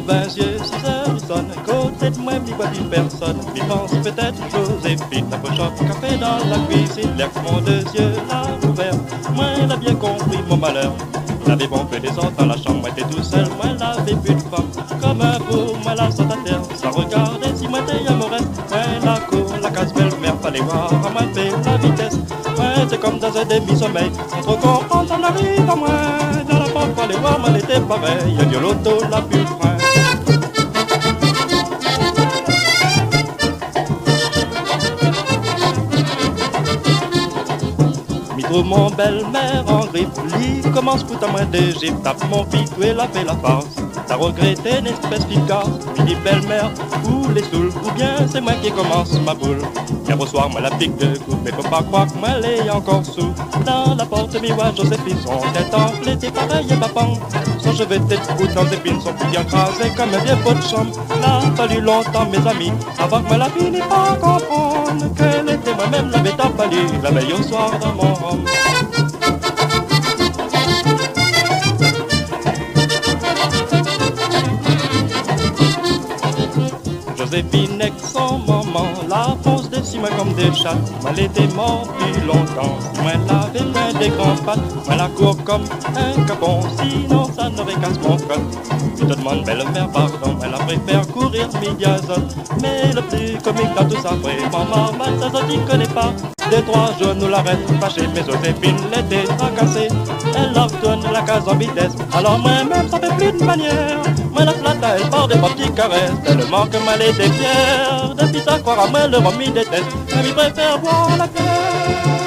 ben yeux, 6 heures il sonne. Côté de moi, m'y voit une personne. M'y pense peut-être Joséphine. La poche au café dans la cuisine. L'air que mon deux yeux l'a ouvert. Moi, elle a bien compris mon malheur. Il avait bon peu des autres dans la chambre, moi j'étais tout seul, moi l'avais plus de femme. Comme un fou, moi la saute à terre, ça regardait si moi t'es amoureux. Moi la cour, la case belle-mère, fallait voir à moi fait la vitesse. Moi c'est comme dans un demi-sommeil, sans trop comprendre, ça n'arrive à moi. Dans la porte, fallait voir, moi elle était pareil, un l'auto la plus frein. Trouve mon belle-mère en grippe, lit commence foutre à moi d'Égypte, tape mon fils, où elle a fait la farce. T'as regretté une espèce efficace, lui dit belle-mère, où les saouls, ou bien c'est moi qui commence ma boule. Hier au soir, moi la pique de coupe, mais faut pas croire que moi elle est encore sous. Dans la porte, mi voix Joséphine, son tête enflée, t'es pareil et papant. Son cheveu tête bout dans épines, son cou bien crasé comme un vieux pot de chambre. Là, fallu longtemps mes amis, avant que moi la fille n'ait pas comprendre qu'elle était moi-même la bête à pâlir, la veille au soir dans mon rhum. Joséphine avec son maman, la fonce des six mois comme des chats. Moi elle était morte depuis longtemps, si moi l'avait plein des grands pattes. Moi la cour comme un capon, sinon ça n'aurait casse mon code. Je te demande belle-mère pardon, elle a préféré courir midi à zone. Mais le plus comique dans tout ça, vraiment normal, ça s'en dit connaît pas. Des 3 jours nous l'arrête fâchée, mais Joséphine l'était tracassée. Elle leur tourne la case en vitesse, alors moi-même ça fait plus de manière. Moi la flatte, elle part des petites caresses, tellement que mal était fière. Depuis ça croire à moi le rhum il déteste, mais il préfère boire la pierre.